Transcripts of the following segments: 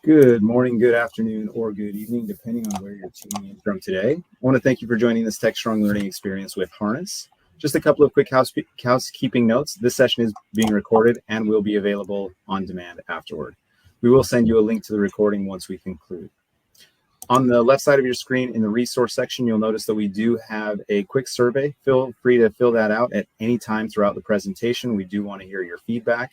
Good morning, good afternoon, or good evening, depending on where you're tuning in from today. I want to thank you for joining this TechStrong learning experience with Harness. Just a couple of quick housekeeping notes. This session is being recorded and will be available on demand afterward. We will send you a link to the recording once we conclude. On the left side of your screen in the resource section, you'll notice that we do have a quick survey. Feel free to fill that out at any time throughout the presentation. We do want to hear your feedback.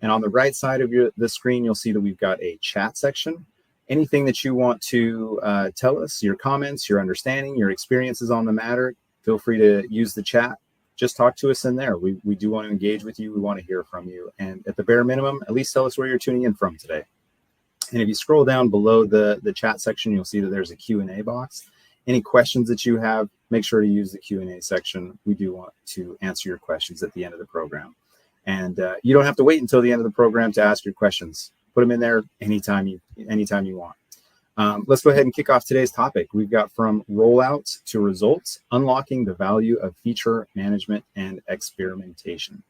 And on the right side of the screen, you'll see that we've got a chat section. Anything that you want to tell us, your comments, your understanding, your experiences on the matter, feel free to use the chat. Just talk to us in there. We do want to engage with you. We want to hear from you. And at the bare minimum, at least tell us where you're tuning in from today. And if you scroll down below the chat section, you'll see that there's a Q&A box. Any questions that you have, make sure to use the Q&A section. We do want to answer your questions at the end of the program. And you don't have to wait until the end of the program to ask your questions. Put them in there anytime you want. Let's go ahead and kick off today's topic. We've got from rollouts to results, unlocking the value of feature management and experimentation.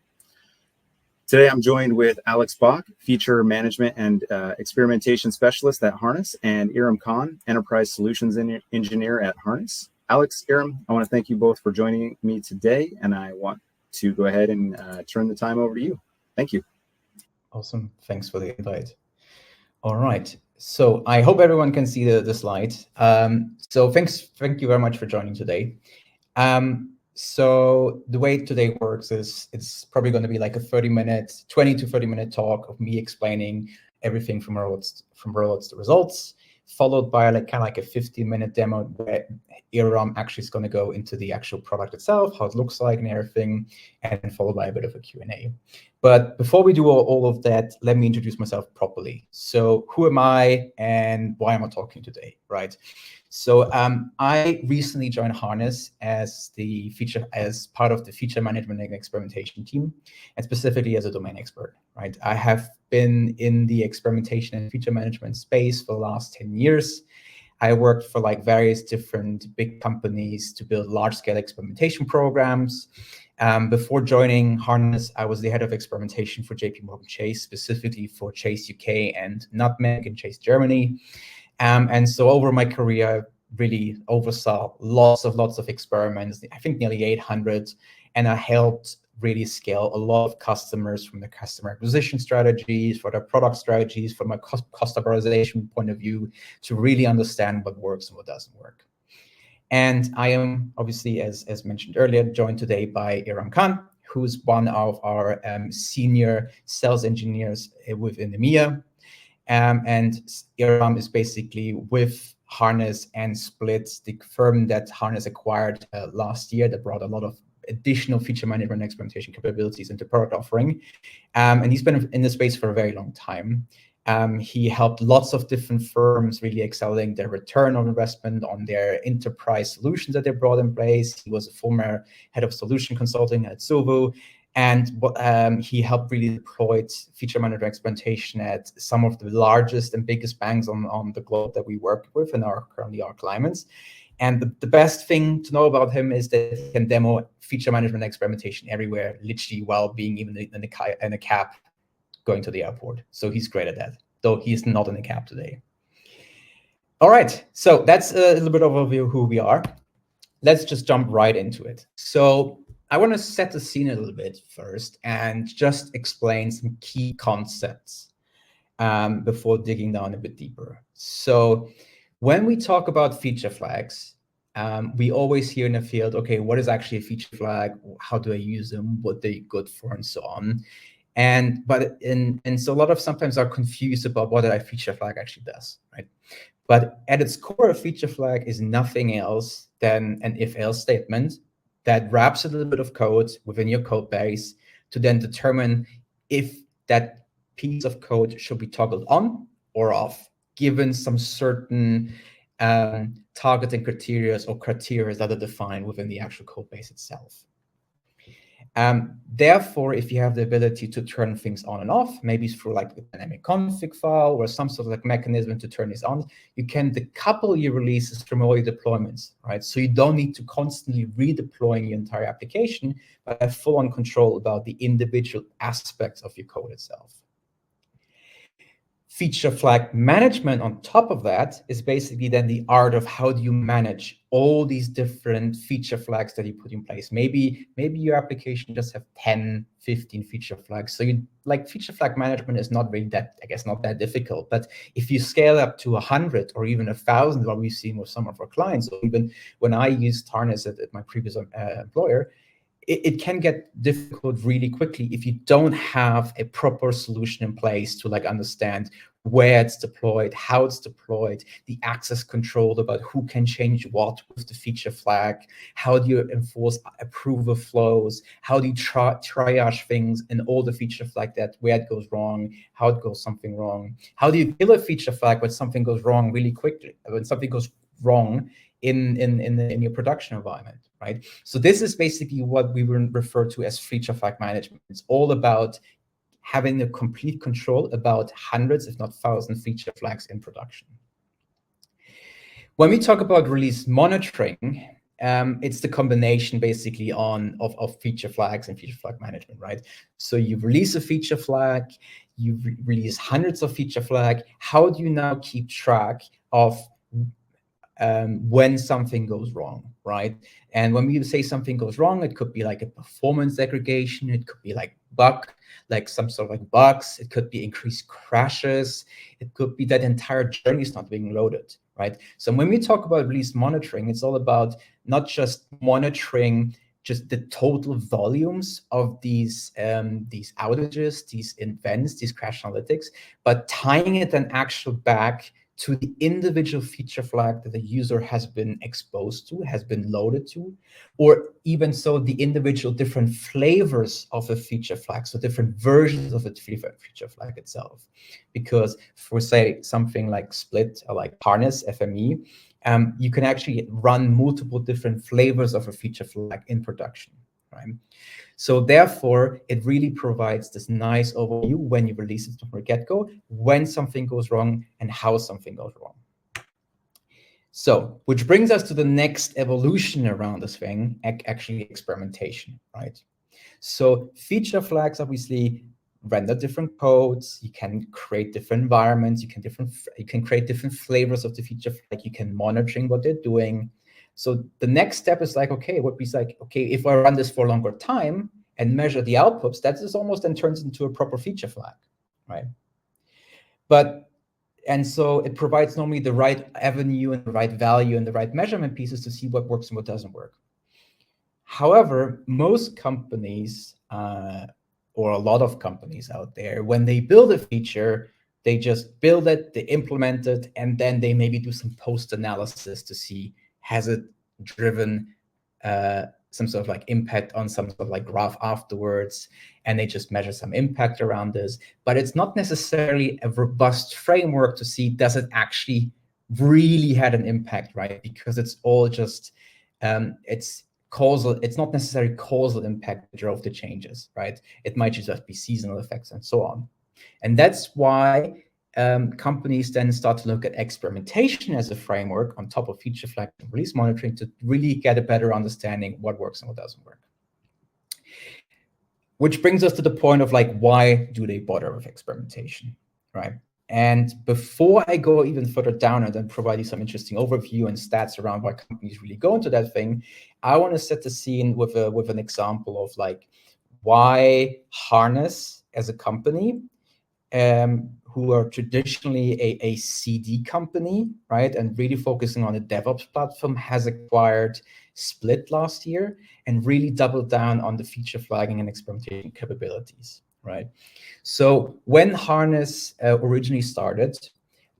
Today, I'm joined with Alex Bock, Feature Management and Experimentation Specialist at Harness, and Iram Khan, Enterprise Solutions Engineer at Harness. Alex, Iram, I want to thank you both for joining me today, and I want to go ahead and turn the time over to you. Thank you. Awesome. Thanks for the invite. All right. So I hope everyone can see the slide. So thank you very much for joining today. So the way today works is it's probably going to be like a 20 to 30 minute talk of me explaining everything from rollouts to results, followed by kind of like a 15-minute demo where Iram actually is going to go into the actual product itself, how it looks like and everything, and followed by a bit of a Q&A. But before we do all of that, let me introduce myself properly. So who am I and why am I talking today, right? So I recently joined Harness as part of the Feature Management and Experimentation team, and specifically as a domain expert, right? I have been in the experimentation and feature management space for the last 10 years. I worked for various different big companies to build large-scale experimentation programs. Before joining Harness, I was the head of experimentation for JPMorgan Chase, specifically for Chase UK and Nutmeg in Chase Germany. And so over my career, I really oversaw lots of experiments, I think nearly 800, and I helped really scale a lot of customers from the customer acquisition strategies, for their product strategies, from a customization point of view, to really understand what works and what doesn't work. And I am obviously, as mentioned earlier, joined today by Iram Khan, who's one of our senior sales engineers within EMEA. And Iram is basically with Harness and Split, the firm that Harness acquired last year that brought a lot of additional feature management and experimentation capabilities into product offering. And he's been in the space for a very long time. He helped lots of different firms really accelerating their return on investment on their enterprise solutions that they brought in place. He was a former head of solution consulting at Sovo. And he helped really deploy feature management experimentation at some of the largest and biggest banks on the globe that we work with and are currently our clients. And the best thing to know about him is that he can demo feature management experimentation everywhere, literally while being even in a cab going to the airport. So he's great at that, though he's not in a cab today. All right, so that's a little bit of an overview of who we are. Let's just jump right into it. So I want to set the scene a little bit first and just explain some key concepts before digging down a bit deeper. So when we talk about feature flags, we always hear in the field, okay, what is actually a feature flag? How do I use them? What they're good for, and so on. And so a lot of sometimes are confused about what a feature flag actually does, right? But at its core, a feature flag is nothing else than an if-else statement that wraps a little bit of code within your code base to then determine if that piece of code should be toggled on or off, given some certain targeting criteria that are defined within the actual code base itself. Therefore, if you have the ability to turn things on and off, maybe through a dynamic config file or some sort of mechanism to turn this on, you can decouple your releases from all your deployments, right? So you don't need to constantly redeploying your entire application, but have full-on control about the individual aspects of your code itself. Feature flag management on top of that is basically then the art of how do you manage all these different feature flags that you put in place. Maybe your application just have 10, 15 feature flags. So you like feature flag management is not really that, I guess, not that difficult. But if you scale up to 100 or even 1,000, what we've seen with some of our clients, or even when I used Harness at my previous employer, it can get difficult really quickly if you don't have a proper solution in place to like understand where it's deployed, how it's deployed, the access control about who can change what with the feature flag, how do you enforce approval flows, how do you triage things and all the feature flag that where it goes wrong, how it goes something wrong, how do you kill a feature flag when something goes wrong really quickly, when something goes wrong in your production environment, right? So this is basically what we would refer to as feature flag management. It's all about having a complete control about hundreds, if not thousands, feature flags in production. When we talk about release monitoring, it's the combination basically of feature flags and feature flag management, right? So you release a feature flag, you release hundreds of feature flag. How do you now keep track of when something goes wrong, right? And when we say something goes wrong, it could be like a performance degradation, it could be like bug, like some sort of like bugs, it could be increased crashes, it could be that entire journey is not being loaded, right? So when we talk about release monitoring, it's all about not just monitoring just the total volumes of these outages, these events, these crash analytics, but tying it then actually back to the individual feature flag that the user has been exposed to, has been loaded to, or even so the individual different flavors of a feature flag, so different versions of a feature flag itself. Because for say something like Split or like Harness, FME, you can actually run multiple different flavors of a feature flag in production, right? So therefore, it really provides this nice overview when you release it from the get-go, when something goes wrong and how something goes wrong. So, which brings us to the next evolution around this thing, actually experimentation, right? So feature flags obviously render different codes. You can create different environments. You can create different flavors of the feature flag. You can monitoring what they're doing. So the next step is like, okay, what we like, okay, if I run this for a longer time and measure the outputs, that is almost then turns into a proper feature flag, right? And so it provides normally the right avenue and the right value and the right measurement pieces to see what works and what doesn't work. However, most companies, or a lot of companies out there, when they build a feature, they just build it, they implement it, and then they maybe do some post-analysis to see, has it driven some sort of like impact on some sort of like graph afterwards, and they just measure some impact around this. But it's not necessarily a robust framework to see, does it actually really had an impact, right? Because it's all just, it's causal, it's not necessarily causal impact that drove the changes, right? It might just be seasonal effects and so on. And that's why companies then start to look at experimentation as a framework on top of feature flag and release monitoring to really get a better understanding what works and what doesn't work. Which brings us to the point of like, why do they bother with experimentation, right? And before I go even further down and then provide you some interesting overview and stats around why companies really go into that thing, I want to set the scene with an example of like why Harness as a company, who are traditionally a CD company, right, and really focusing on a DevOps platform, has acquired Split last year and really doubled down on the feature flagging and experimentation capabilities, right? So when Harness originally started,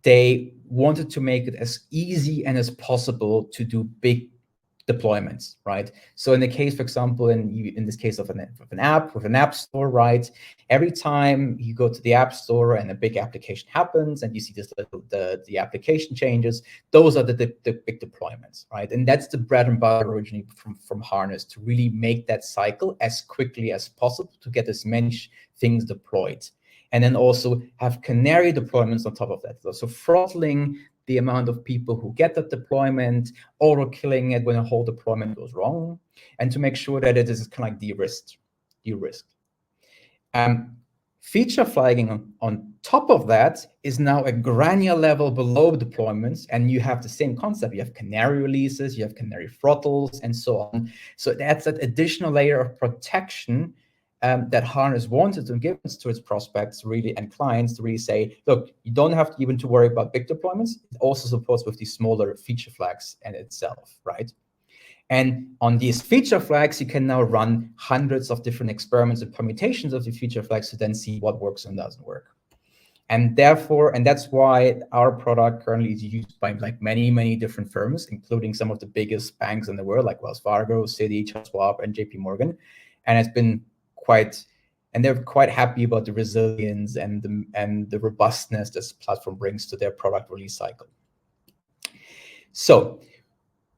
they wanted to make it as easy and as possible to do big deployments, right? So in the case, for example, in this case of an app with an app store, right? Every time you go to the app store and a big application happens and you see this the application changes, those are the big deployments, right? And that's the bread and butter originally from Harness, to really make that cycle as quickly as possible to get as many things deployed. And then also have canary deployments on top of that. So throttling the amount of people who get that deployment, auto killing it when a whole deployment goes wrong, and to make sure that it is kind of like de-risked. Feature flagging on top of that is now a granular level below deployments, and you have the same concept. You have canary releases, you have canary throttles, and so on. So that's that additional layer of protection that Harness wanted to give to its prospects really and clients to really say, look, you don't have to even to worry about big deployments. It also supports with these smaller feature flags in itself, right? And on these feature flags, you can now run hundreds of different experiments and permutations of the feature flags to then see what works and doesn't work. And therefore, and that's why our product currently is used by like many, many different firms, including some of the biggest banks in the world, like Wells Fargo, Citi, Charles Schwab, and JP Morgan. And it's been and they're quite happy about the resilience and the robustness this platform brings to their product release cycle. So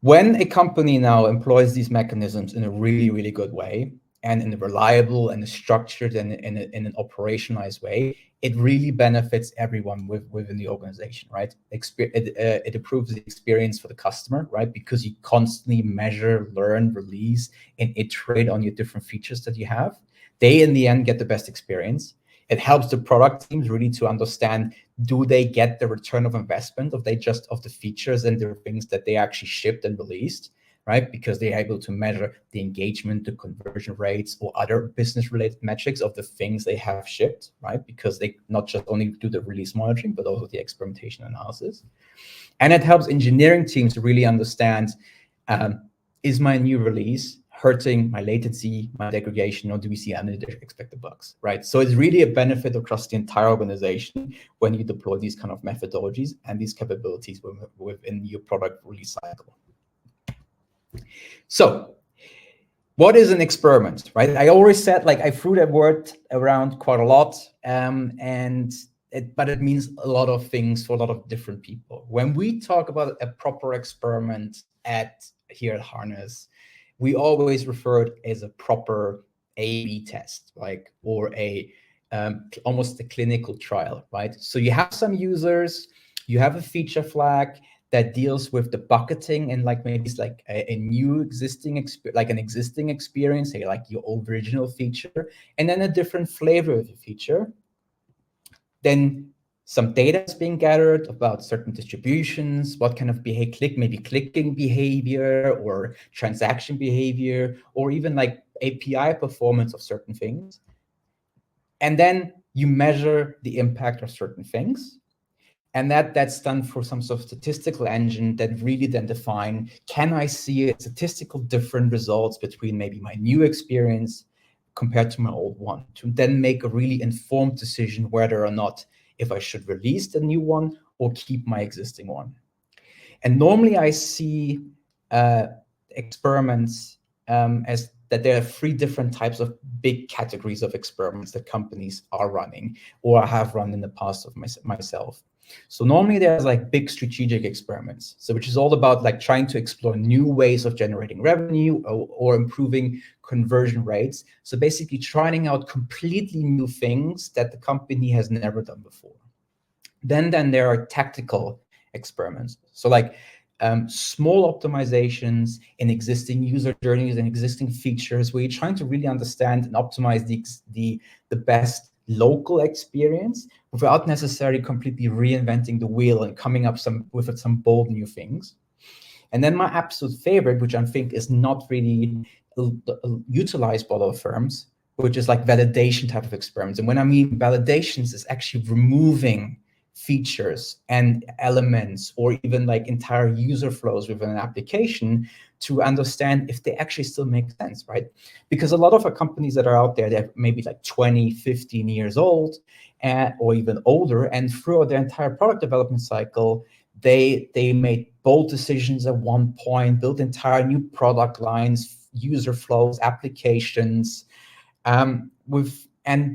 when a company now employs these mechanisms in a really, really good way, and in a reliable and a structured and in an operationalized way, it really benefits everyone within the organization, right? It improves the experience for the customer, right? Because you constantly measure, learn, release, and iterate on your different features that you have. They, in the end, get the best experience. It helps the product teams really to understand, do they get the return of investment of the features and the things that they actually shipped and released, right? Because they're able to measure the engagement, the conversion rates, or other business-related metrics of the things they have shipped, right? Because they not just only do the release monitoring, but also the experimentation analysis. And it helps engineering teams to really understand, is my new release hurting my latency, my degradation, or do we see any expected bugs, right? So it's really a benefit across the entire organization when you deploy these kind of methodologies and these capabilities within your product release cycle. So what is an experiment, right? I always said, like, I threw that word around quite a lot, but it means a lot of things for a lot of different people. When we talk about a proper experiment here at Harness, we always refer it as a proper A/B test, or almost a clinical trial, right? So you have some users, you have a feature flag that deals with the bucketing and maybe it's like a new existing experience, say like your original feature, and then a different flavor of the feature. Then some data is being gathered about certain distributions, what kind of maybe clicking behavior or transaction behavior, or even like API performance of certain things. And then you measure the impact of certain things. And that's done for some sort of statistical engine that really then define, can I see a statistical different results between maybe my new experience compared to my old one, to then make a really informed decision whether or not if I should release the new one or keep my existing one. And normally I see experiments as that there are 3 different types of big categories of experiments that companies are running or have run in the past of myself. So normally there's like big strategic experiments, so which is all about like trying to explore new ways of generating revenue or improving conversion rates. So basically trying out completely new things that the company has never done before. Then there are tactical experiments. So like small optimizations in existing user journeys and existing features where you're trying to really understand and optimize the best local experience without necessarily completely reinventing the wheel and coming up with some bold new things. And then my absolute favorite, which I think is not really utilized by a lot of firms, which is like validation type of experiments. And when I mean validations, is actually removing features and elements or even like entire user flows within an application to understand if they actually still make sense, right? Because a lot of our companies that are out there, they're maybe like 20, 15 years old or even older, and throughout their entire product development cycle, they made bold decisions at one point, built entire new product lines, user flows, applications, and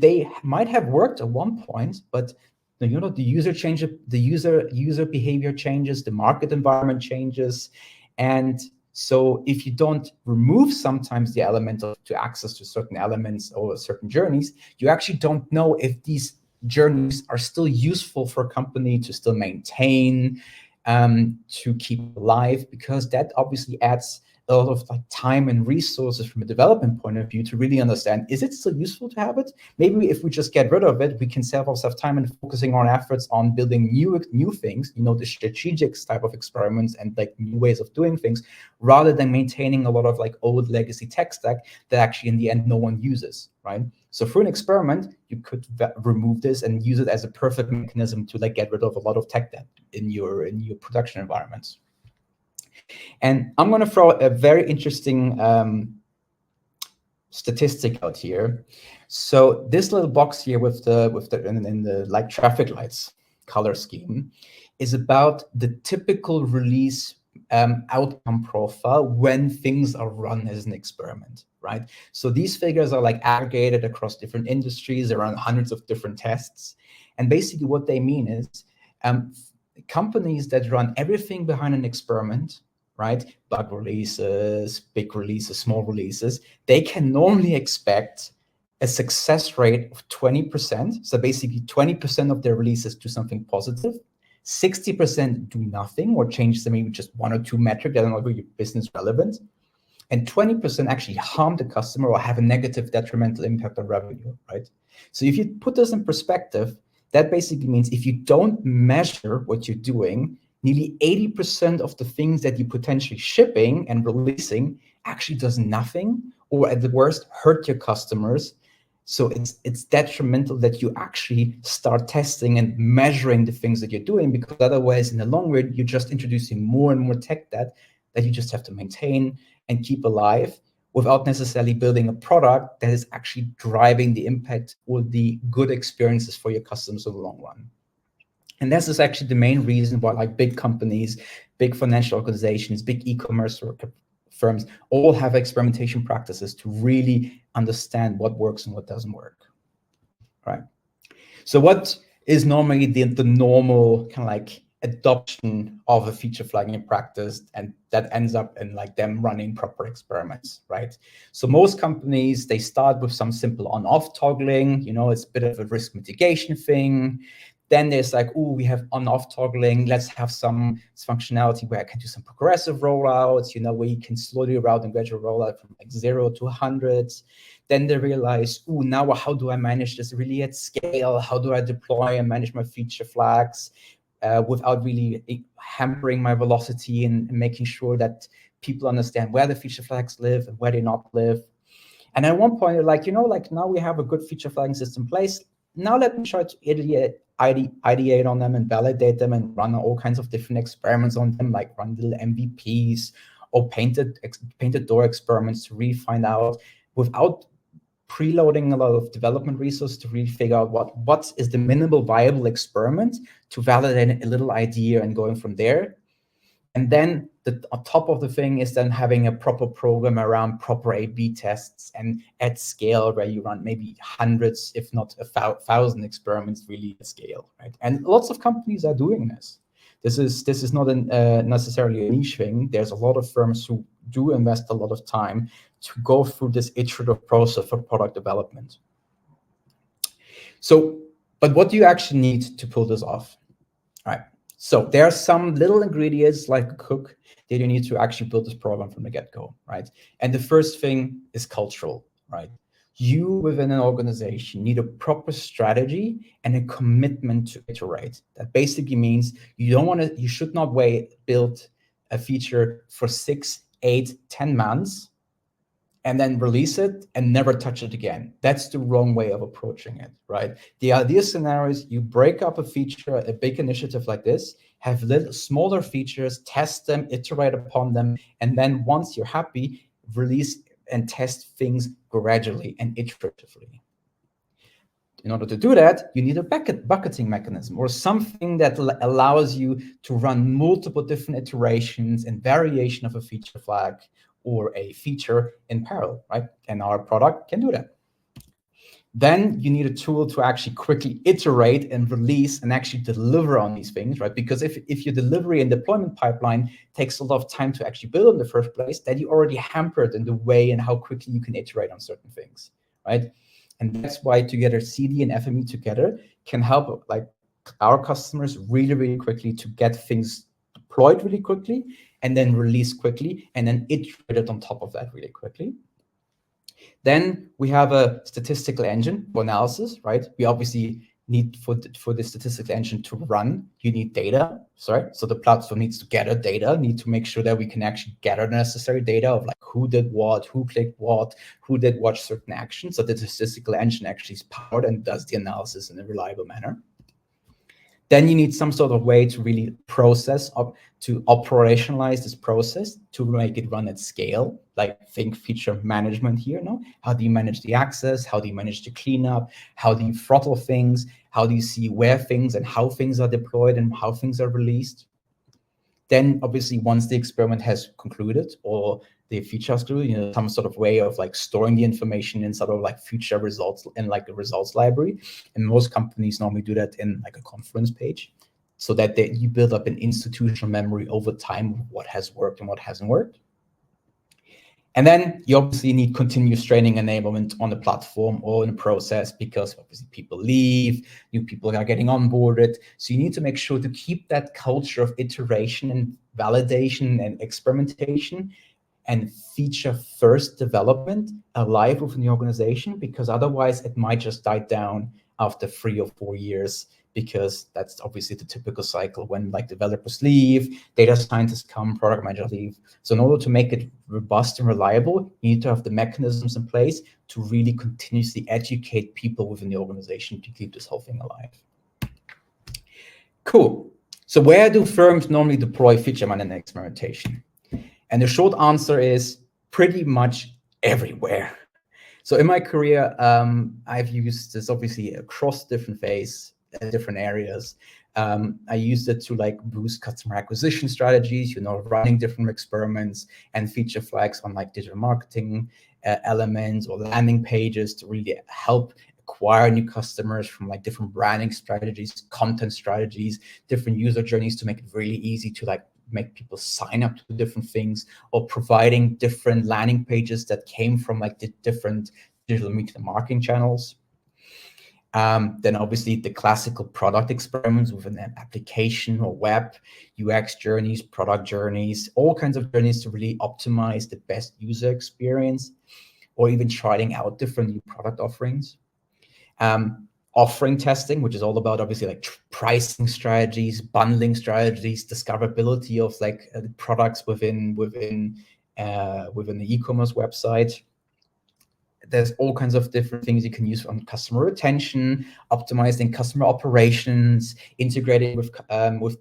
they might have worked at one point, but the user change, the user behavior changes, the market environment changes, and so if you don't remove sometimes the element to access to certain elements or certain journeys, you actually don't know if these journeys are still useful for a company to still maintain, to keep alive, because that obviously adds a lot of like time and resources from a development point of view to really understand, is it still useful to have it? Maybe if we just get rid of it, we can save ourselves time and focusing our efforts on building new things, the strategic type of experiments and like new ways of doing things, rather than maintaining a lot of like old legacy tech stack that actually in the end no one uses, right? So through an experiment, you could remove this and use it as a perfect mechanism to like get rid of a lot of tech debt in your production environments. And I'm going to throw a very interesting statistic out here. So this little box here with the in the like traffic lights color scheme is about the typical release outcome profile when things are run as an experiment, right? So these figures are like aggregated across different industries, around hundreds of different tests. And basically what they mean is companies that run everything behind an experiment, right? Bug releases, big releases, small releases, they can normally expect a success rate of 20%. So basically 20% of their releases do something positive, 60% do nothing or change maybe just one or two metrics that are not really business relevant, and 20% actually harm the customer or have a negative detrimental impact on revenue, right? So if you put this in perspective, that basically means if you don't measure what you're doing, nearly 80% of the things that you're potentially shipping and releasing actually does nothing, or at the worst, hurt your customers. So it's detrimental that you actually start testing and measuring the things that you're doing, because otherwise, in the long run, you're just introducing more and more tech debt that you just have to maintain and keep alive without necessarily building a product that is actually driving the impact or the good experiences for your customers in the long run. And this is actually the main reason why like big companies, big financial organizations, big e-commerce firms all have experimentation practices to really understand what works and what doesn't work, right? So what is normally the normal kind of like adoption of a feature flagging practice, and that ends up in like them running proper experiments, right? So most companies, they start with some simple on-off toggling, it's a bit of a risk mitigation thing. Then there's like, oh, we have on-off toggling. Let's have some functionality where I can do some progressive rollouts, where you can slowly route and gradual rollout from like 0 to hundreds. Then they realize, oh, now how do I manage this really at scale? How do I deploy and manage my feature flags without really hampering my velocity and making sure that people understand where the feature flags live and where they not live? And at one point, like, now we have a good feature flagging system in place. Now let me try to ideate on them and validate them and run all kinds of different experiments on them, like run little MVPs or painted door experiments to really find out, without preloading a lot of development resources, to really figure out what is the minimal viable experiment to validate a little idea and going from there. And then on top of the thing is then having a proper program around proper A/B tests and at scale, where you run maybe hundreds, if not 1,000 experiments really at scale, right? And lots of companies are doing this. This is not necessarily a niche thing. There's a lot of firms who do invest a lot of time to go through this iterative process for product development. So, but what do you actually need to pull this off? All right. So there are some little ingredients like a cook that you need to actually build this program from the get-go, right? And the first thing is cultural, right? You within an organization need a proper strategy and a commitment to iterate. That basically means you should not build a feature for 6, 8, 10 months and then release it and never touch it again. That's the wrong way of approaching it, right? The ideal scenario is you break up a feature, a big initiative like this, have little smaller features, test them, iterate upon them, and then once you're happy, release and test things gradually and iteratively. In order to do that, you need a bucketing mechanism or something that allows you to run multiple different iterations and variation of a feature flag or a feature in parallel, right? And our product can do that. Then you need a tool to actually quickly iterate and release and actually deliver on these things, right? Because if your delivery and deployment pipeline takes a lot of time to actually build in the first place, then you already hampered in the way and how quickly you can iterate on certain things, right? And that's why together CD and FME together can help like our customers really, really quickly to get things deployed really quickly and then release quickly, and then iterate it on top of that really quickly. Then we have a statistical engine for analysis, right? We obviously need for the statistical engine to run, you need data, sorry. So the platform needs to gather data, need to make sure that we can actually gather the necessary data of like who did what, who clicked what, who did what certain actions. So the statistical engine actually is powered and does the analysis in a reliable manner. Then you need some sort of way to really process up, to operationalize this process to make it run at scale. Like think feature management here, no? How do you manage the access? How do you manage the cleanup? How do you throttle things? How do you see where things and how things are deployed and how things are released? Then obviously once the experiment has concluded or the feature has concluded, some sort of way of like storing the information in sort of like future results in like a results library. And most companies normally do that in like a Confluence page so that you build up an institutional memory over time of what has worked and what hasn't worked. And then you obviously need continuous training enablement on the platform or in the process because obviously people leave, new people are getting onboarded. So you need to make sure to keep that culture of iteration and validation and experimentation and feature first development alive within the organization, because otherwise it might just die down after 3 or 4 years, because that's obviously the typical cycle when like developers leave, data scientists come, product managers leave. So in order to make it robust and reliable, you need to have the mechanisms in place to really continuously educate people within the organization to keep this whole thing alive. Cool. So where do firms normally deploy feature management and experimentation? And the short answer is pretty much everywhere. So in my career, I've used this obviously across different phases, different areas. I used it to like boost customer acquisition strategies, running different experiments and feature flags on like digital marketing elements or landing pages to really help acquire new customers from like different branding strategies, content strategies, different user journeys to make it really easy to like make people sign up to different things, or providing different landing pages that came from like the different digital media marketing channels. Then obviously the classical product experiments within an application or web, UX journeys, product journeys, all kinds of journeys to really optimize the best user experience, or even trying out different new product offerings. Offering testing, which is all about obviously like pricing strategies, bundling strategies, discoverability of like products within the e-commerce website. There's all kinds of different things you can use on customer retention, optimizing customer operations, integrating with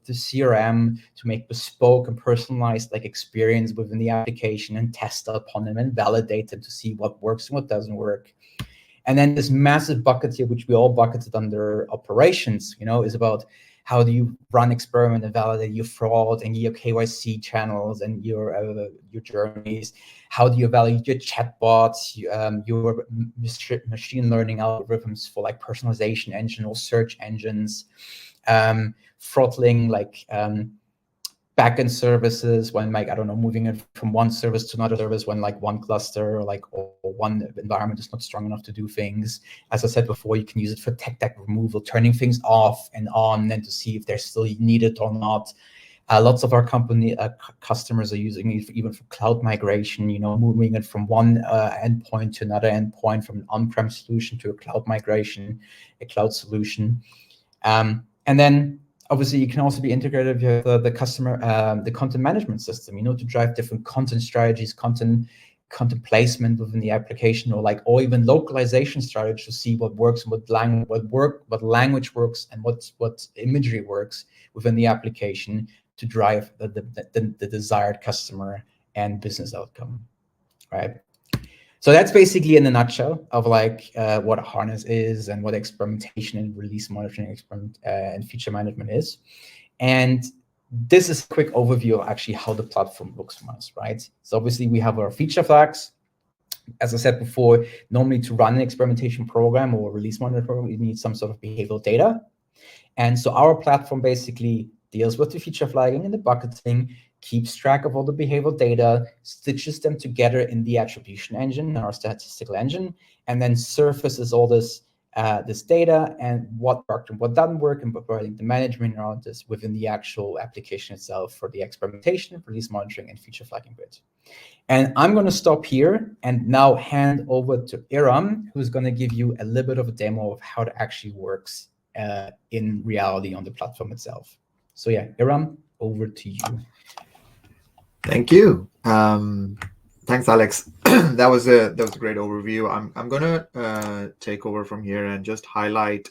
the CRM to make bespoke and personalized like experience within the application and test upon them and validate them to see what works and what doesn't work. And then this massive bucket here, which we all bucketed under operations, is about how do you run experiment and validate your fraud and your KYC channels and your journeys? How do you evaluate your chatbots, your machine learning algorithms for like personalization engine or search engines, throttling like backend services when like, I don't know, moving it from one service to another service when like one cluster or like or one environment is not strong enough to do things. As I said before, you can use it for tech debt removal, turning things off and on and to see if they're still needed or not. Lots of our company customers are using it even for cloud migration, moving it from one endpoint to another endpoint, from an on-prem solution to a cloud migration, a cloud solution. And then obviously, you can also be integrated with the customer, the content management system, to drive different content strategies, content placement within the application, or even localization strategies to see what works and what language works and what imagery works within the application to drive the desired customer and business outcome, right? So that's basically in a nutshell of like what a harness is and what experimentation and release monitoring and feature management is. And this is a quick overview of actually how the platform looks from us, right? So obviously we have our feature flags. As I said before, normally to run an experimentation program or release monitoring program, you need some sort of behavioral data. And so our platform basically deals with the feature flagging and the bucketing, keeps track of all the behavioral data, stitches them together in the attribution engine, our statistical engine, and then surfaces all this this data and what worked and what doesn't work, and providing the management around this within the actual application itself for the experimentation, release monitoring, and feature flagging bit. And I'm going to stop here and now hand over to Iram, who's going to give you a little bit of a demo of how it actually works in reality on the platform itself. So yeah, Iram, over to you. Thank you. Thanks, Alex. That was a great overview. I'm gonna take over from here and just highlight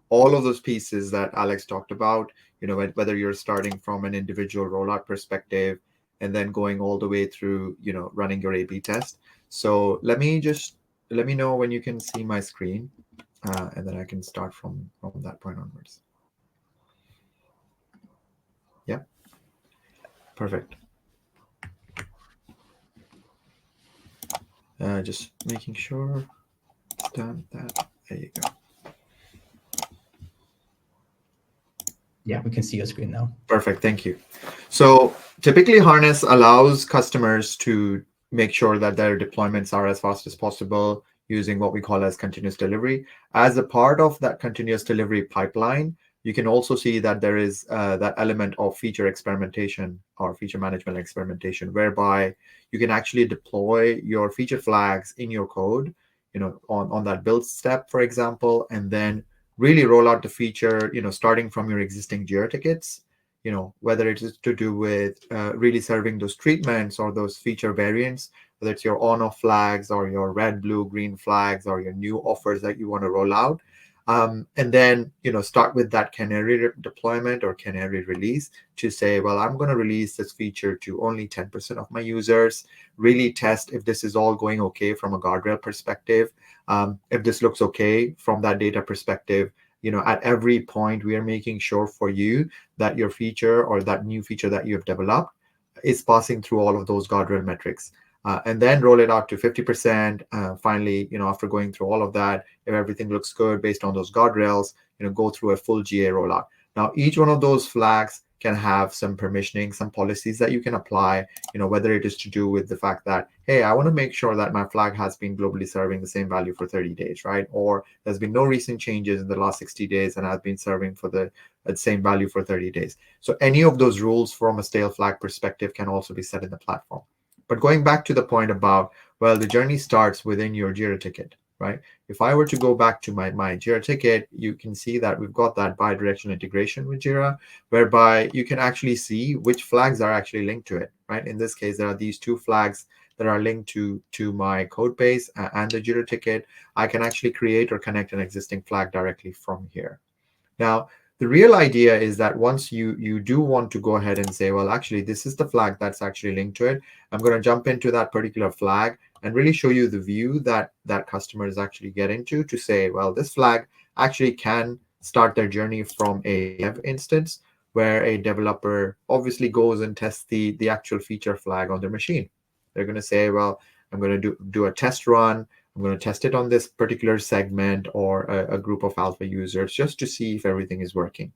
all of those pieces that Alex talked about. Whether you're starting from an individual rollout perspective and then going all the way through, running your A/B test. So let me know when you can see my screen, and then I can start from that point onwards. Yeah, perfect. Just making sure done that. There you go. Yeah, we can see your screen now. Perfect. Thank you. So typically, Harness allows customers to make sure that their deployments are as fast as possible using what we call as continuous delivery. As a part of that continuous delivery pipeline, you can also see that there is that element of feature experimentation or feature management and experimentation, whereby you can actually deploy your feature flags in your code, on that build step, for example, and then really roll out the feature, starting from your existing Jira tickets, whether it is to do with really serving those treatments or those feature variants, whether it's your on-off flags or your red, blue, green flags or your new offers that you want to roll out. And then, start with that canary deployment or canary release to say, well, I'm going to release this feature to only 10% of my users, really test if this is all going okay from a guardrail perspective. If this looks okay from that data perspective, at every point, we are making sure for you that your feature or that new feature that you have developed is passing through all of those guardrail metrics. And then roll it out to 50%. Finally, after going through all of that, if everything looks good based on those guardrails, go through a full GA rollout. Now, each one of those flags can have some permissioning, some policies that you can apply, whether it is to do with the fact that, hey, I want to make sure that my flag has been globally serving the same value for 30 days, right? Or there's been no recent changes in the last 60 days and I've been serving for the same value for 30 days. So any of those rules from a stale flag perspective can also be set in the platform. But going back to the point about, well, the journey starts within your Jira ticket, right? If I were to go back to my Jira ticket, you can see that we've got that bi-directional integration with Jira, whereby you can actually see which flags are actually linked to it, right? In this case, there are these two flags that are linked to my code base and the Jira ticket. I can actually create or connect an existing flag directly from here. Now, the real idea is that once you do want to go ahead and say, well, actually, this is the flag that's actually linked to it, I'm going to jump into that particular flag and really show you the view that customers actually get into to say, well, this flag actually can start their journey from a dev instance where a developer obviously goes and tests the actual feature flag on their machine. They're going to say, well, I'm going to do a test run. I'm going to test it on this particular segment or a group of alpha users just to see if everything is working.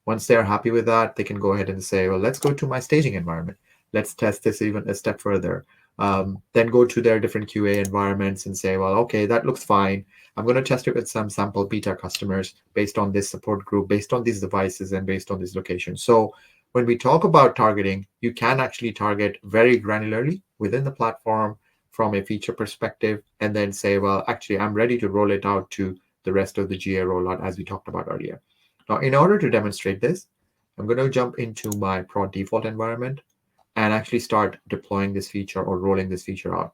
Once they're happy with that, they can go ahead and say, well, let's go to my staging environment. Let's test this even a step further. Then go to their different QA environments and say, well, okay, that looks fine. I'm going to test it with some sample beta customers based on this support group, based on these devices, and based on these locations. So when we talk about targeting, you can actually target very granularly within the platform from a feature perspective, and then say, well, actually, I'm ready to roll it out to the rest of the GA rollout as we talked about earlier. Now, in order to demonstrate this, I'm going to jump into my prod default environment and actually start deploying this feature or rolling this feature out.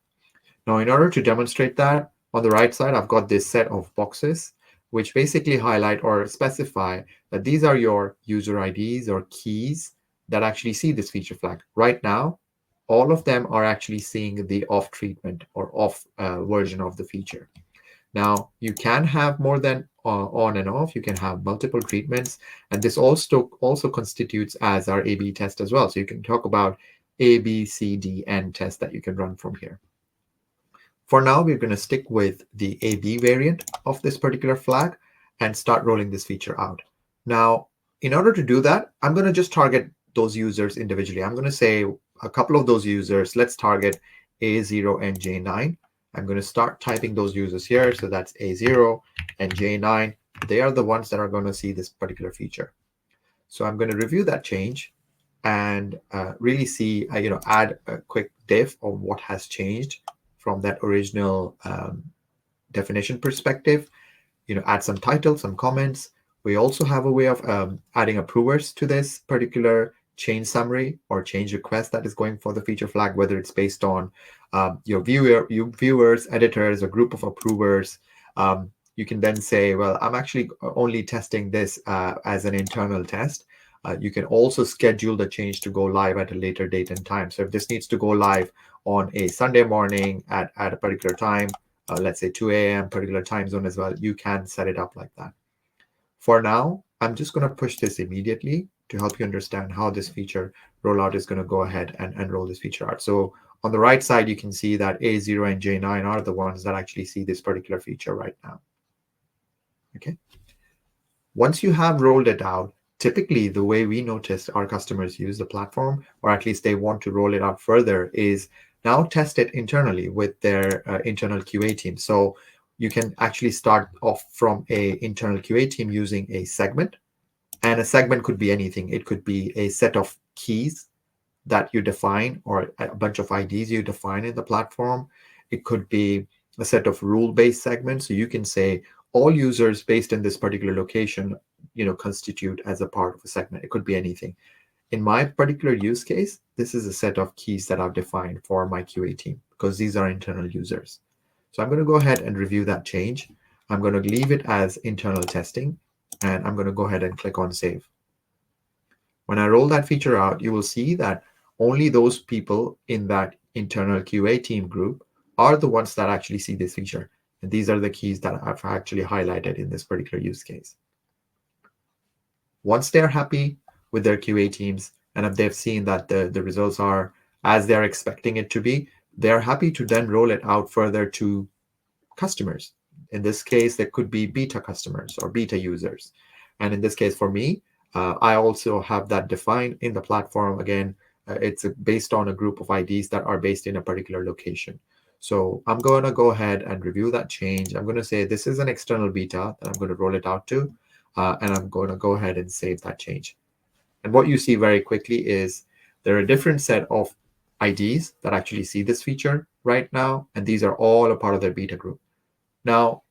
Now, in order to demonstrate that, on the right side, I've got this set of boxes, which basically highlight or specify that these are your user IDs or keys that actually see this feature flag. Right now, all of them are actually seeing the off treatment or off version of the feature. Now, you can have more than on and off. You can have multiple treatments. And this also constitutes as our A/B test as well. So you can talk about A, B, C, D, N test that you can run from here. For now, we're going to stick with the A/B variant of this particular flag and start rolling this feature out. Now, in order to do that, I'm going to just target those users individually. I'm going to say a couple of those users, let's target A0 and J9. I'm going to start typing those users here. So that's A0 and J9. They are the ones that are going to see this particular feature. So I'm going to review that change and really see, add a quick diff of what has changed from that original definition perspective. Add some title, some comments. We also have a way of adding approvers to this particular change summary or change request that is going for the feature flag, whether it's based on your viewers, editors, a group of approvers. You can then say, well, I'm actually only testing this as an internal test. You can also schedule the change to go live at a later date and time. So if this needs to go live on a Sunday morning at a particular time, let's say 2 a.m. particular time zone as well, you can set it up like that. For now, I'm just going to push this immediately to help you understand how this feature rollout is going to go ahead and roll this feature out. So on the right side, you can see that A0 and J9 are the ones that actually see this particular feature right now. Okay. Once you have rolled it out, typically the way we notice our customers use the platform, or at least they want to roll it out further, is now test it internally with their internal QA team. So you can actually start off from a internal QA team using a segment. And a segment could be anything. It could be a set of keys that you define or a bunch of IDs you define in the platform. It could be a set of rule-based segments. So you can say all users based in this particular location, constitute as a part of a segment. It could be anything. In my particular use case, this is a set of keys that I've defined for my QA team because these are internal users. So I'm going to go ahead and review that change. I'm going to leave it as internal testing, and I'm going to go ahead and click on save. When I roll that feature out, you will see that only those people in that internal QA team group are the ones that actually see this feature. And these are the keys that I've actually highlighted in this particular use case. Once they're happy with their QA teams, and if they've seen that the results are as they're expecting it to be, they're happy to then roll it out further to customers. In this case, there could be beta customers or beta users. And in this case, for me, I also have that defined in the platform. Again, it's based on a group of IDs that are based in a particular location. So I'm going to go ahead and review that change. I'm going to say this is an external beta that I'm going to roll it out to, and I'm going to go ahead and save that change. And what you see very quickly is there are a different set of IDs that actually see this feature right now, and these are all a part of their beta group. Now,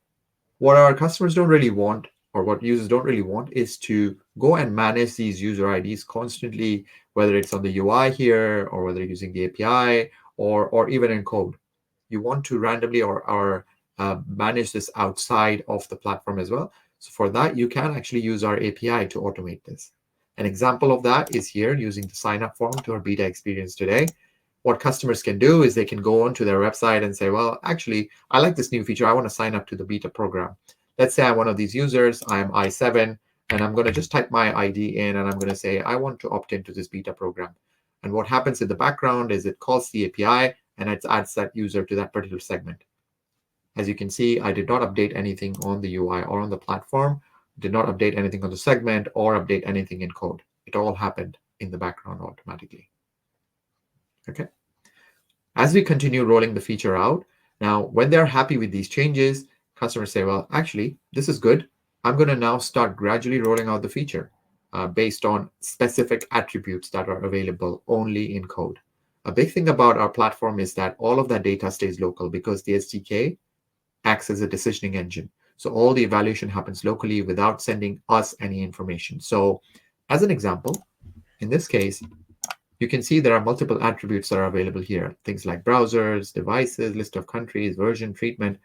what our customers don't really want, or what users don't really want, is to go and manage these user IDs constantly, whether it's on the UI here, or whether you're using the API, or even in code. You want to randomly or manage this outside of the platform as well. So for that, you can actually use our API to automate this. An example of that is here using the sign-up form to our beta experience today. What customers can do is they can go onto their website and say, well, actually, I like this new feature. I want to sign up to the beta program. Let's say I'm one of these users. I'm I7, and I'm going to just type my ID in, and I'm going to say, I want to opt into this beta program. And what happens in the background is it calls the API, and it adds that user to that particular segment. As you can see, I did not update anything on the UI or on the platform, did not update anything on the segment or update anything in code. It all happened in the background automatically. Okay. As we continue rolling the feature out, now when they're happy with these changes, customers say, well, actually, this is good. I'm going to now start gradually rolling out the feature based on specific attributes that are available only in code. A big thing about our platform is that all of that data stays local because the SDK acts as a decisioning engine. So all the evaluation happens locally without sending us any information. So as an example, in this case, you can see there are multiple attributes that are available here. Things like browsers, devices, list of countries, version, treatment,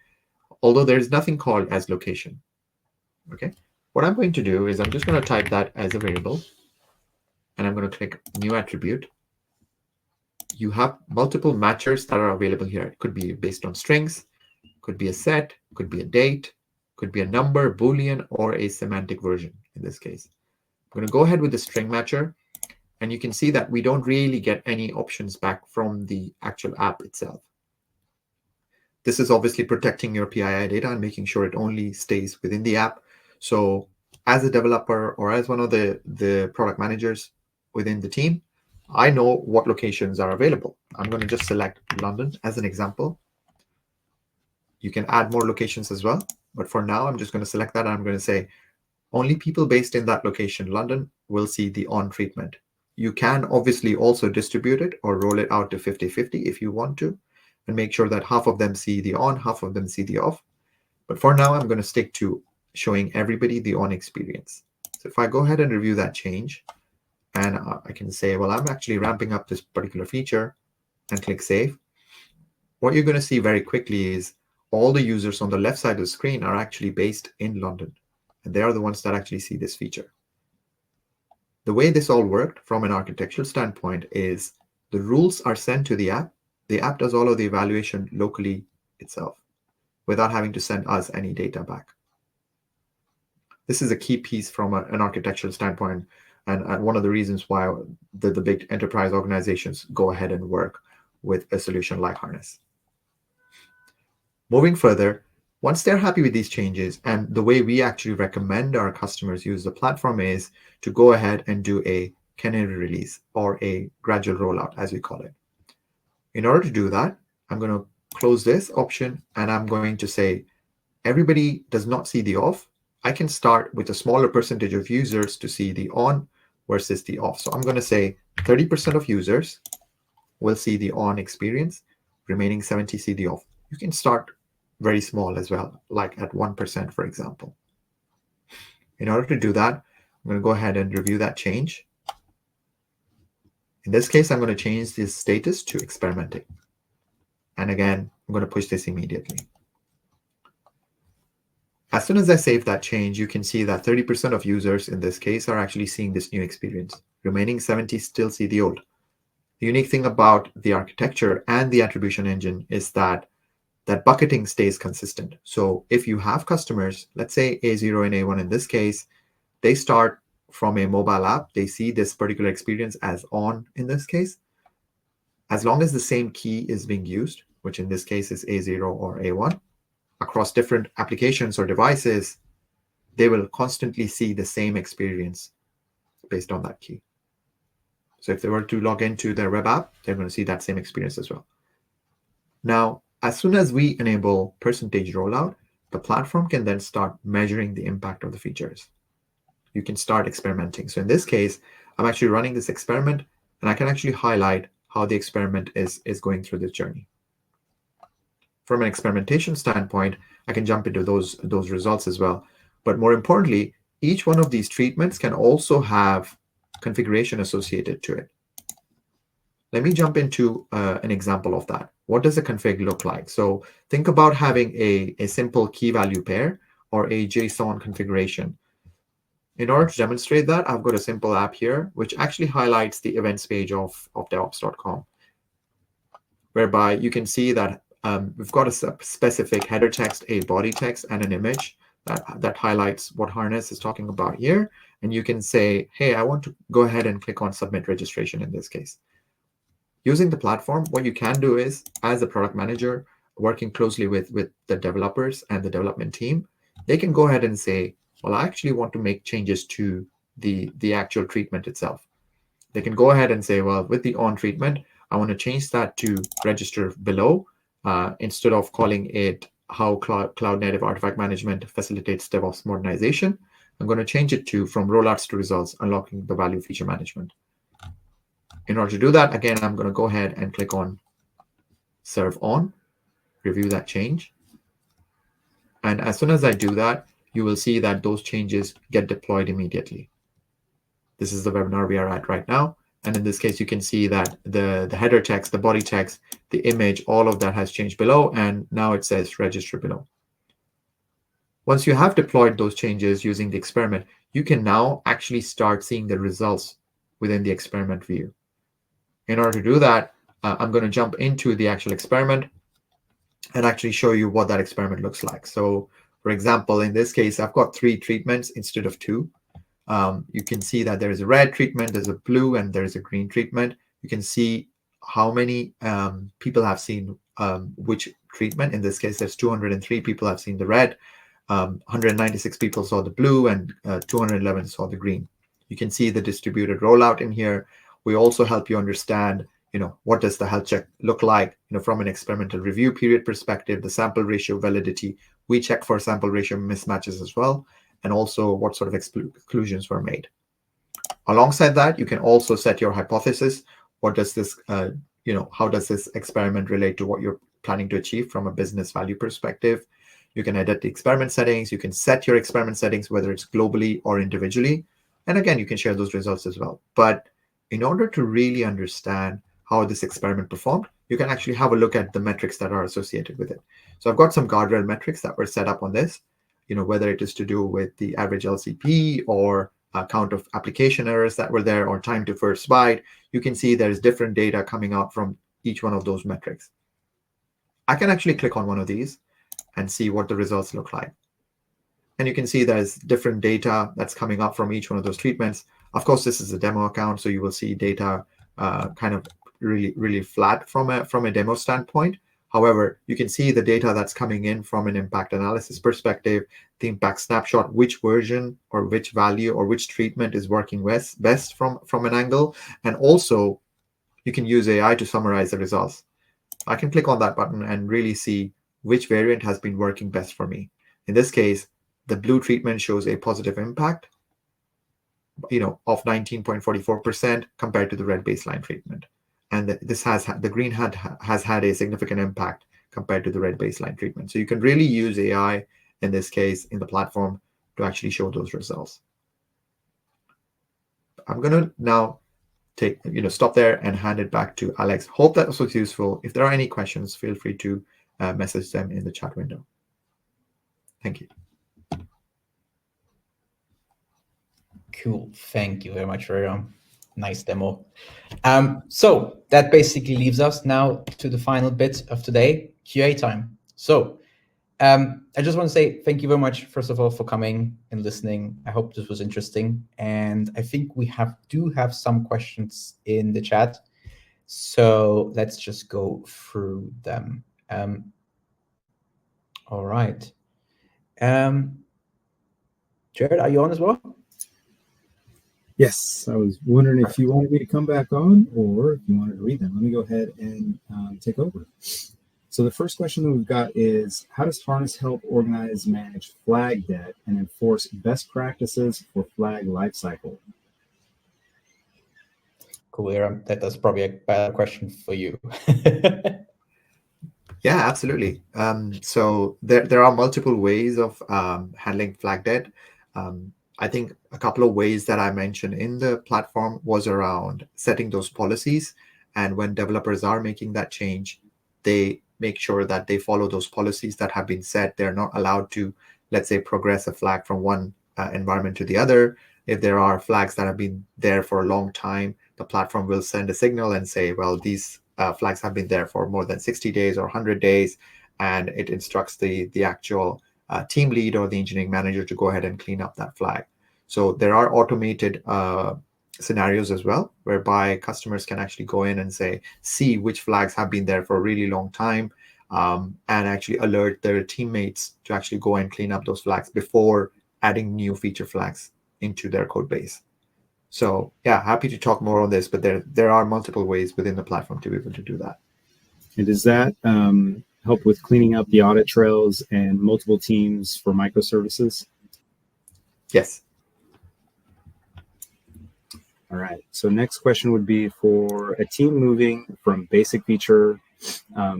although there is nothing called as location. Okay. What I'm going to do is I'm just going to type that as a variable, and I'm going to click new attribute. You have multiple matchers that are available here. It could be based on strings, could be a set, could be a date, could be a number, Boolean, or a semantic version in this case. I'm going to go ahead with the string matcher, and you can see that we don't really get any options back from the actual app itself. This is obviously protecting your PII data and making sure it only stays within the app. So as a developer or as one of the product managers within the team, I know what locations are available. I'm going to just select London as an example. You can add more locations as well. But for now, I'm just going to select that. And I'm going to say only people based in that location, London, will see the on treatment. You can obviously also distribute it or roll it out to 50-50 if you want to, and make sure that half of them see the on, half of them see the off. But for now, I'm going to stick to showing everybody the on experience. So if I go ahead and review that change, and I can say, well, I'm actually ramping up this particular feature, and click save. What you're going to see very quickly is all the users on the left side of the screen are actually based in London, and they are the ones that actually see this feature. The way this all worked from an architectural standpoint is the rules are sent to the app. The app does all of the evaluation locally itself without having to send us any data back. This is a key piece from an architectural standpoint, and one of the reasons why the big enterprise organizations go ahead and work with a solution like Harness. Moving further, once they're happy with these changes, and the way we actually recommend our customers use the platform is to go ahead and do a canary release or a gradual rollout, as we call it. In order to do that, I'm going to close this option, and I'm going to say everybody does not see the off. I can start with a smaller percentage of users to see the on versus the off. So I'm going to say 30% of users will see the on experience, remaining 70 see the off. You can start very small as well, like at 1%, for example. In order to do that, I'm going to go ahead and review that change. In this case, I'm going to change this status to experimenting. And again, I'm going to push this immediately. As soon as I save that change, you can see that 30% of users in this case are actually seeing this new experience. Remaining 70 still see the old. The unique thing about the architecture and the attribution engine is that bucketing stays consistent. So if you have customers, let's say A0 and A1 in this case, they start from a mobile app, they see this particular experience as on in this case. As long as the same key is being used, which in this case is A0 or A1, across different applications or devices, they will constantly see the same experience based on that key. So if they were to log into their web app, they're going to see that same experience as well. Now, as soon as we enable percentage rollout, the platform can then start measuring the impact of the features. You can start experimenting. So in this case, I'm actually running this experiment, and I can actually highlight how the experiment is going through this journey. From an experimentation standpoint, I can jump into those results as well. But more importantly, each one of these treatments can also have configuration associated to it. Let me jump into an example of that. What does a config look like? So think about having a simple key value pair or a JSON configuration. In order to demonstrate that, I've got a simple app here, which actually highlights the events page of DevOps.com, whereby you can see that we've got a specific header text, a body text, and an image that highlights what Harness is talking about here. And you can say, hey, I want to go ahead and click on submit registration in this case. Using the platform, what you can do is, as a product manager, working closely with the developers and the development team, they can go ahead and say, well, I actually want to make changes to the actual treatment itself. They can go ahead and say, well, with the on treatment, I want to change that to register below. Instead of calling it how cloud native artifact management facilitates DevOps modernization, I'm going to change it to from rollouts to results, unlocking the value feature management. In order to do that, again, I'm going to go ahead and click on serve on, review that change. And as soon as I do that, you will see that those changes get deployed immediately. This is the webinar we are at right now. And in this case, you can see that the header text, the body text, the image, all of that has changed below. And now it says register below. Once you have deployed those changes using the experiment, you can now actually start seeing the results within the experiment view. In order to do that, I'm going to jump into the actual experiment and actually show you what that experiment looks like. So, for example, in this case, I've got 3 treatments instead of 2. You can see that there is a red treatment, there's a blue, and there's a green treatment. You can see how many people have seen which treatment. In this case, there's 203 people have seen the red, 196 people saw the blue, and 211 saw the green. You can see the distributed rollout in here. We also help you understand, what does the health check look like, from an experimental review period perspective, the sample ratio validity. We check for sample ratio mismatches as well, and also what sort of exclusions were made. Alongside that, you can also set your hypothesis. What does this, how does this experiment relate to what you're planning to achieve from a business value perspective? You can edit the experiment settings. You can set your experiment settings, whether it's globally or individually. And again, you can share those results as well. But in order to really understand how this experiment performed, you can actually have a look at the metrics that are associated with it. So I've got some guardrail metrics that were set up on this, whether it is to do with the average LCP or count of application errors that were there or time to first byte. You can see there's different data coming out from each one of those metrics. I can actually click on one of these and see what the results look like. And you can see there's different data that's coming up from each one of those treatments. Of course, this is a demo account, so you will see data kind of really flat from a demo standpoint. However, you can see the data that's coming in from an impact analysis perspective, the impact snapshot, which version or which value or which treatment is working best from an angle. And also, you can use AI to summarize the results. I can click on that button and really see which variant has been working best for me. In this case, the blue treatment shows a positive impact, of 19.44% compared to the red baseline treatment. And the green has had a significant impact compared to the red baseline treatment. So you can really use AI in this case in the platform to actually show those results. I'm going to now stop there and hand it back to Alex. Hope that was useful. If there are any questions, feel free to message them in the chat window. Thank you. Cool. Thank you very much for your nice demo. So that basically leaves us now to the final bit of today, QA time. So I just want to say thank you very much, first of all, for coming and listening. I hope this was interesting. And I think we do have some questions in the chat. So let's just go through them. All right. Jared, are you on as well? Yes, I was wondering if you wanted me to come back on or if you wanted to read them. Let me go ahead and take over. So the first question that we've got is, how does Harness help organize, manage flag debt and enforce best practices for flag lifecycle? Cool, Iram. That's probably a better question for you. Yeah, absolutely. So there are multiple ways of handling flag debt. I think a couple of ways that I mentioned in the platform was around setting those policies. And when developers are making that change, they make sure that they follow those policies that have been set. They're not allowed to, let's say, progress a flag from one environment to the other. If there are flags that have been there for a long time, the platform will send a signal and say, well, these flags have been there for more than 60 days or 100 days. And it instructs the actual team lead or the engineering manager to go ahead and clean up that flag. So there are automated scenarios as well, whereby customers can actually go in and see which flags have been there for a really long time, and actually alert their teammates to actually go and clean up those flags before adding new feature flags into their code base. So yeah, happy to talk more on this, but there are multiple ways within the platform to be able to do that. And does that help with cleaning up the audit trails and multiple teams for microservices? Yes. All right. So next question would be, for a team moving from basic feature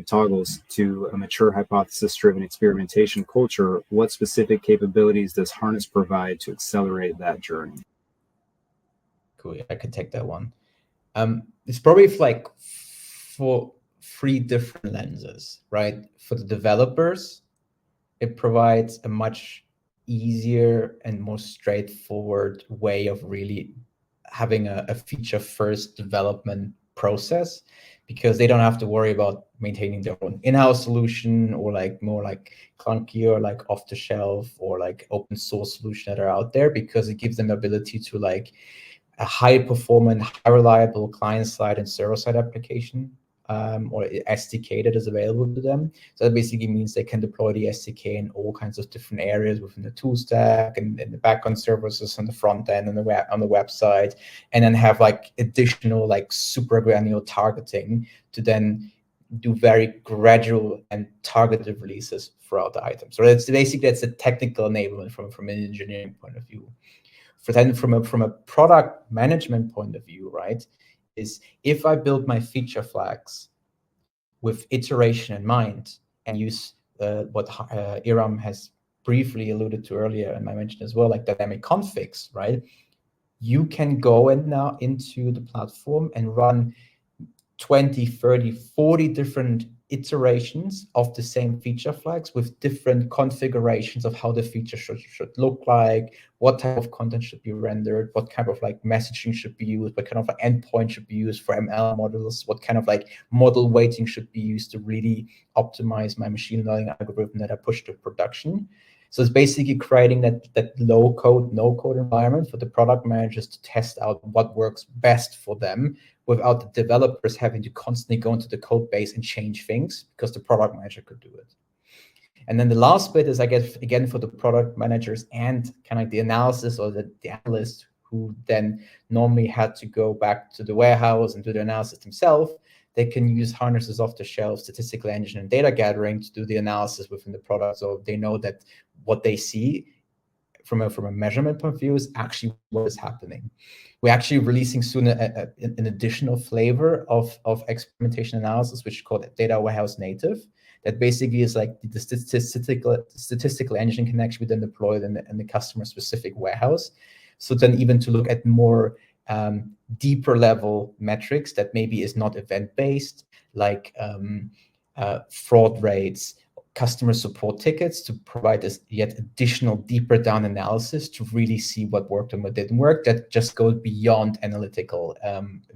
toggles to a mature hypothesis-driven experimentation culture, what specific capabilities does Harness provide to accelerate that journey? Cool. I could take that one. It's probably for three different lenses, right? For the developers, it provides a much easier and more straightforward way of really having a feature-first development process, because they don't have to worry about maintaining their own in-house solution or more clunky or off-the-shelf or open source solution that are out there, because it gives them the ability to a high-performant, high-reliable client-side and server-side application or SDK that is available to them. So that basically means they can deploy the SDK in all kinds of different areas within the tool stack and the backend services on the front end and on the website, and then have like additional like super granular targeting to then do very gradual and targeted releases throughout the item. So that's a technical enablement from an engineering point of view. From a product management point of view, right, is if I build my feature flags with iteration in mind and use what Iram has briefly alluded to earlier, and I mentioned as well, like dynamic configs, right? You can go now into the platform and run 20, 30, 40 different iterations of the same feature flags with different configurations of how the feature should look like, what type of content should be rendered, what kind of like messaging should be used, what kind of like endpoint should be used for ML models, what kind of like model weighting should be used to really optimize my machine learning algorithm that I push to production. So it's basically creating that low code, no code environment for the product managers to test out what works best for them without the developers having to constantly go into the code base and change things, because the product manager could do it. And then the last bit is, I guess, again, for the product managers and kind of like the analysis or the analyst who then normally had to go back to the warehouse and do the analysis themselves, they can use Harness's off-the-shelf statistical engine and data gathering to do the analysis within the product. So they know that what they see from a measurement point of view is actually what is happening. We're actually releasing soon an additional flavor of experimentation analysis, which is called Data Warehouse Native. That basically is like the statistical engine can actually be then deployed in the customer-specific warehouse. So then even to look at more deeper level metrics that maybe is not event-based, like fraud rates, customer support tickets, to provide this yet additional deeper down analysis to really see what worked and what didn't work. That just goes beyond analytical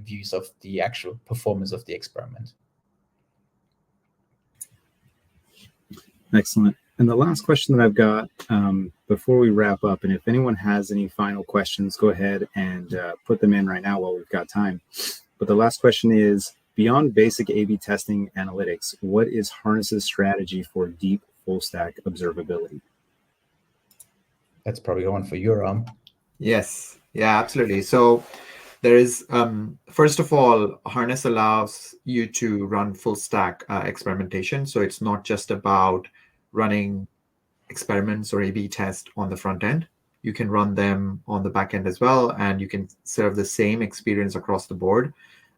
views of the actual performance of the experiment. Excellent. And the last question that I've got before we wrap up, and if anyone has any final questions, go ahead and put them in right now while we've got time. But the last question is, beyond basic A/B testing analytics, what is Harness's strategy for deep full stack observability? That's probably one for you, Iram. Yes, yeah, absolutely. So there is, first of all, Harness allows you to run full stack experimentation. So it's not just about running experiments or A/B test on the front end. You can run them on the back end as well, and you can serve the same experience across the board.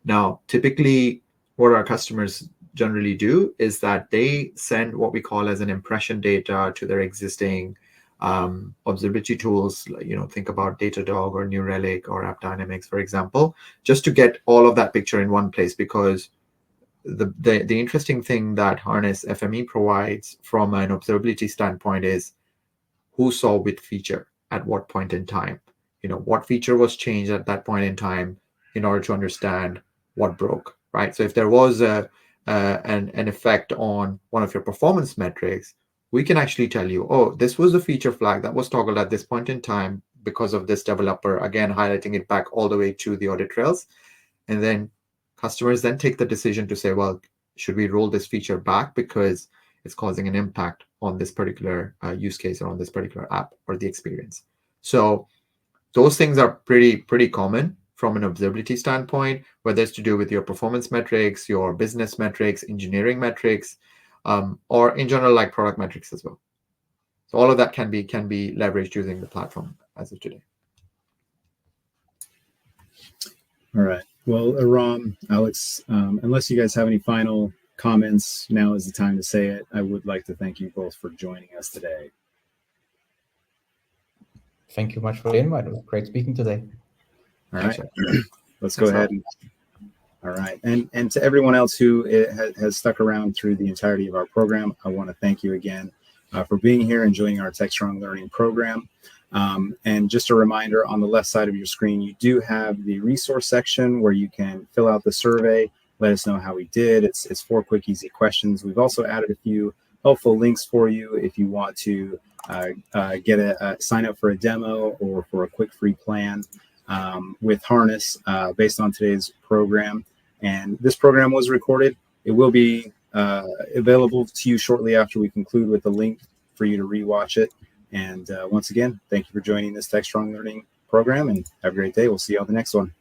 Now, typically, what our customers generally do is that they send what we call as an impression data to their existing observability tools. Think about Datadog or New Relic or AppDynamics, for example, just to get all of that picture in one place. Because the interesting thing that Harness FME provides from an observability standpoint is who saw which feature at what point in time. What feature was changed at that point in time in order to understand what broke, right? So if there was an effect on one of your performance metrics, we can actually tell you, oh, this was a feature flag that was toggled at this point in time because of this developer, again, highlighting it back all the way to the audit trails. And then customers then take the decision to say, well, should we roll this feature back because it's causing an impact on this particular use case or on this particular app or the experience. So those things are pretty common from an observability standpoint, whether it's to do with your performance metrics, your business metrics, engineering metrics, or in general, like product metrics as well. So all of that can be leveraged using the platform as of today. All right. Well, Iram, Alex, unless you guys have any final comments, now is the time to say it. I would like to thank you both for joining us today. Thank you much for the invite. It was great speaking today. All right. Let's go ahead. All right. And to everyone else who has stuck around through the entirety of our program, I want to thank you again for being here and joining our TechStrong Learning program. And just a reminder, on the left side of your screen, you do have the resource section where you can fill out the survey. Let us know how we did. It's 4 quick, easy questions. We've also added a few helpful links for you if you want to sign up for a demo or for a quick free plan with Harness based on today's program. And this program was recorded It will be available to you shortly after we conclude with the link for you to rewatch it. And once again, thank you for joining this Tech Strong Learning program, and have a great day. We'll see you on the next one.